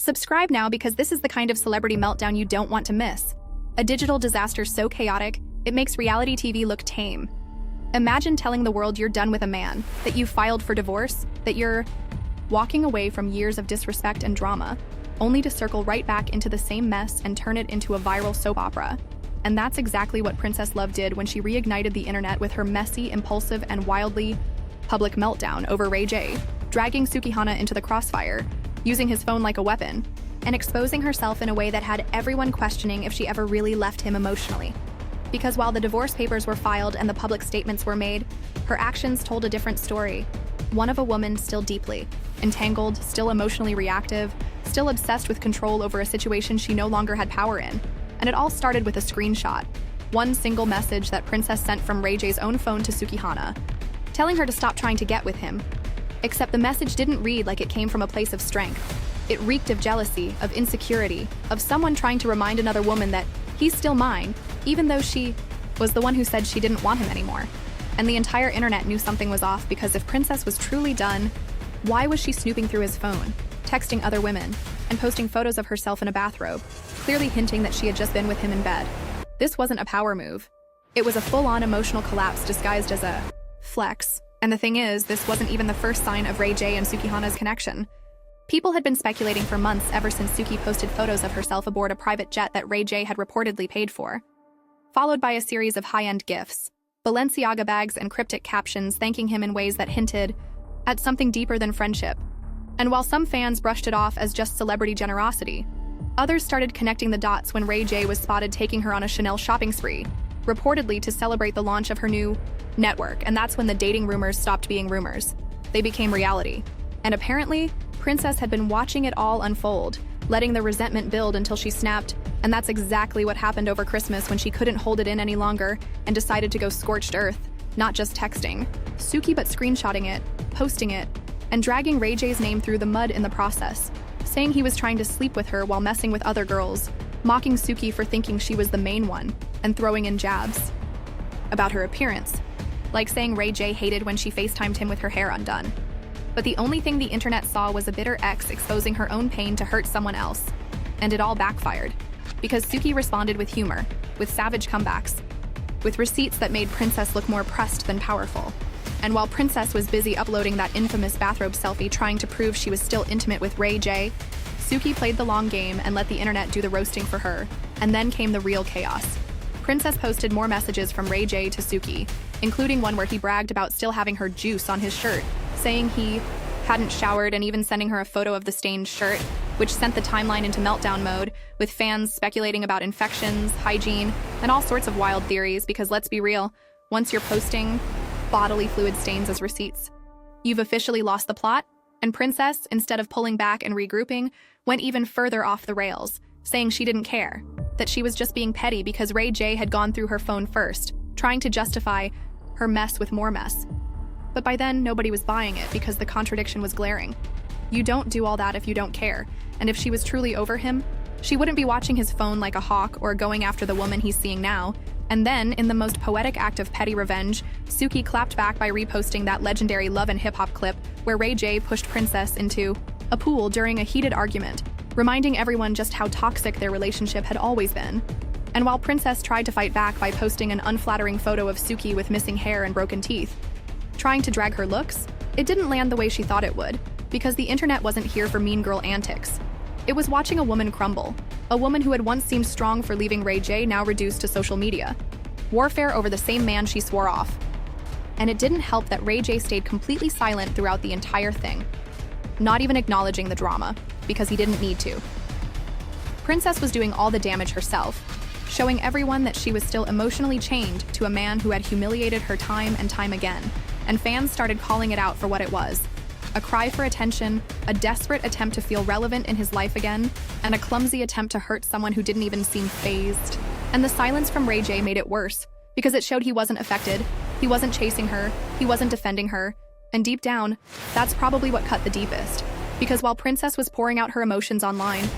Subscribe now because this is the kind of celebrity meltdown you don't want to miss. A digital disaster so chaotic, it makes reality TV look tame. Imagine telling the world you're done with a man, that you filed for divorce, that you're walking away from years of disrespect and drama, only to circle right back into the same mess and turn it into a viral soap opera. And that's exactly what Princess Love did when she reignited the internet with her messy, impulsive, and wildly public meltdown over Ray J, dragging Sukihana into the crossfire, using his phone like a weapon, and exposing herself in a way that had everyone questioning if she ever really left him emotionally. Because while the divorce papers were filed and the public statements were made, her actions told a different story. One of a woman still deeply entangled, still emotionally reactive, still obsessed with control over a situation she no longer had power in. And it all started with a screenshot. One single message that Princess sent from Ray J's own phone to Sukihana, telling her to stop trying to get with him. Except the message didn't read like it came from a place of strength. It reeked of jealousy, of insecurity, of someone trying to remind another woman that he's still mine, even though she was the one who said she didn't want him anymore. And the entire internet knew something was off because if Princess was truly done, why was she snooping through his phone, texting other women, and posting photos of herself in a bathrobe, clearly hinting that she had just been with him in bed? This wasn't a power move. It was a full-on emotional collapse disguised as a flex. And the thing is, this wasn't even the first sign of Ray J and Sukihana's connection. People had been speculating for months ever since Suki posted photos of herself aboard a private jet that Ray J had reportedly paid for, followed by a series of high-end gifts, Balenciaga bags, and cryptic captions thanking him in ways that hinted at something deeper than friendship. And while some fans brushed it off as just celebrity generosity, others started connecting the dots when Ray J was spotted taking her on a Chanel shopping spree, reportedly to celebrate the launch of her new network, and that's when the dating rumors stopped being rumors. They became reality. And apparently, Princess had been watching it all unfold, letting the resentment build until she snapped, and that's exactly what happened over Christmas when she couldn't hold it in any longer and decided to go scorched earth, not just texting Suki but screenshotting it, posting it, and dragging Ray J's name through the mud in the process, saying he was trying to sleep with her while messing with other girls, mocking Suki for thinking she was the main one, and throwing in jabs about her appearance, like saying Ray J hated when she FaceTimed him with her hair undone. But the only thing the internet saw was a bitter ex exposing her own pain to hurt someone else. And it all backfired. Because Suki responded with humor, with savage comebacks, with receipts that made Princess look more pressed than powerful. And while Princess was busy uploading that infamous bathrobe selfie trying to prove she was still intimate with Ray J, Suki played the long game and let the internet do the roasting for her. And then came the real chaos. Princess posted more messages from Ray J to Suki, including one where he bragged about still having her juice on his shirt, saying he hadn't showered, and even sending her a photo of the stained shirt, which sent the timeline into meltdown mode, with fans speculating about infections, hygiene, and all sorts of wild theories because let's be real, once you're posting bodily fluid stains as receipts, you've officially lost the plot. And Princess, instead of pulling back and regrouping, went even further off the rails, saying she didn't care, that she was just being petty because Ray J had gone through her phone first, trying to justify her mess with more mess. But by then, nobody was buying it because the contradiction was glaring. You don't do all that if you don't care, and if she was truly over him, she wouldn't be watching his phone like a hawk or going after the woman he's seeing now. And then, in the most poetic act of petty revenge, Suki clapped back by reposting that legendary Love and Hip Hop clip where Ray J pushed Princess into a pool during a heated argument, reminding everyone just how toxic their relationship had always been. And while Princess tried to fight back by posting an unflattering photo of Suki with missing hair and broken teeth, trying to drag her looks, it didn't land the way she thought it would, because the internet wasn't here for mean girl antics. It was watching a woman crumble, a woman who had once seemed strong for leaving Ray J now reduced to social media. Warfare over the same man she swore off. And it didn't help that Ray J stayed completely silent throughout the entire thing, not even acknowledging the drama, because he didn't need to. Princess was doing all the damage herself, showing everyone that she was still emotionally chained to a man who had humiliated her time and time again, and fans started calling it out for what it was. A cry for attention, a desperate attempt to feel relevant in his life again, and a clumsy attempt to hurt someone who didn't even seem fazed. And the silence from Ray J made it worse, because it showed he wasn't affected, he wasn't chasing her, he wasn't defending her, and deep down, that's probably what cut the deepest. Because while Princess was pouring out her emotions online,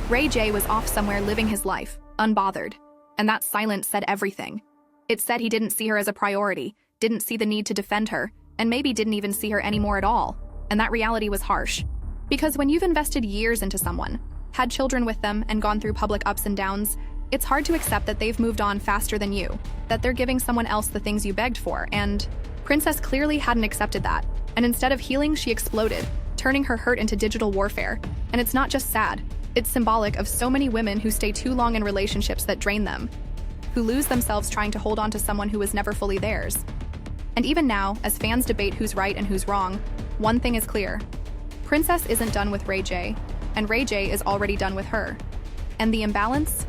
Ray J was off somewhere living his life, unbothered. And that silence said everything. It said he didn't see her as a priority, didn't see the need to defend her, and maybe didn't even see her anymore at all. And that reality was harsh. Because when you've invested years into someone, had children with them, and gone through public ups and downs, it's hard to accept that they've moved on faster than you, that they're giving someone else the things you begged for, and Princess clearly hadn't accepted that. And instead of healing, she exploded, turning her hurt into digital warfare. And it's not just sad, it's symbolic of so many women who stay too long in relationships that drain them, who lose themselves trying to hold on to someone who was never fully theirs. And even now, as fans debate who's right and who's wrong, one thing is clear. Princess isn't done with Ray J, and Ray J is already done with her. And the imbalance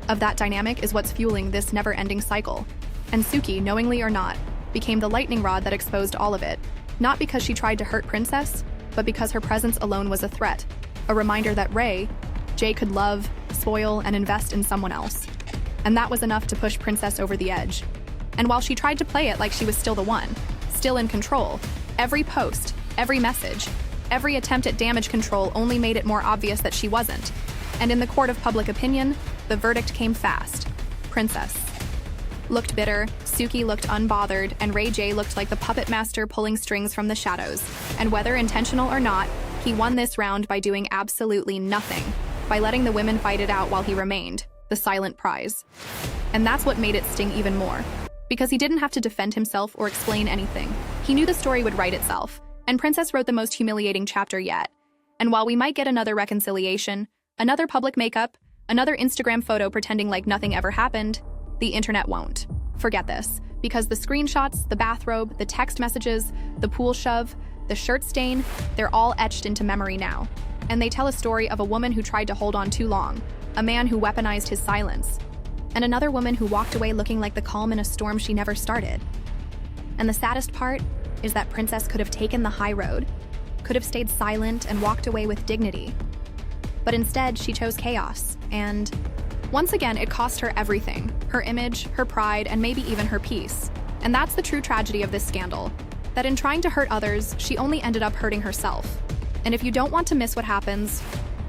of that dynamic is what's fueling this never-ending cycle. And Suki, knowingly or not, became the lightning rod that exposed all of it, not because she tried to hurt Princess, but because her presence alone was a threat, a reminder that Ray J could love, spoil, and invest in someone else. And that was enough to push Princess over the edge. And while she tried to play it like she was still the one, still in control, every post, every message, every attempt at damage control only made it more obvious that she wasn't. And in the court of public opinion, the verdict came fast. Princess looked bitter, Suki looked unbothered, and Ray J looked like the puppet master pulling strings from the shadows. And whether intentional or not, he won this round by doing absolutely nothing, by letting the women fight it out while he remained the silent prize. And that's what made it sting even more, because he didn't have to defend himself or explain anything. He knew the story would write itself, and Princess wrote the most humiliating chapter yet. And while we might get another reconciliation, another public makeup, another Instagram photo pretending like nothing ever happened, the internet won't. Forget this, because the screenshots, the bathrobe, the text messages, the pool shove, the shirt stain, they're all etched into memory now. And they tell a story of a woman who tried to hold on too long, a man who weaponized his silence, and another woman who walked away looking like the calm in a storm she never started. And the saddest part is that Princess could have taken the high road, could have stayed silent and walked away with dignity. But instead, she chose chaos, and once again, it cost her everything, her image, her pride, and maybe even her peace. And that's the true tragedy of this scandal, that in trying to hurt others, she only ended up hurting herself. And if you don't want to miss what happens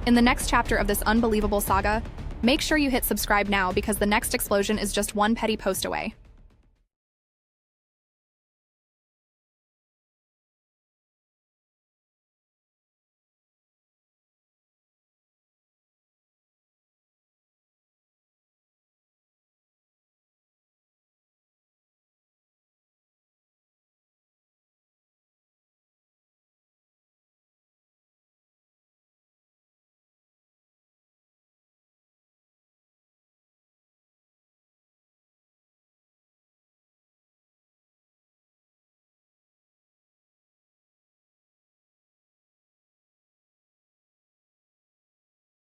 in the next chapter of this unbelievable saga, make sure you hit subscribe now, because the next explosion is just one petty post away.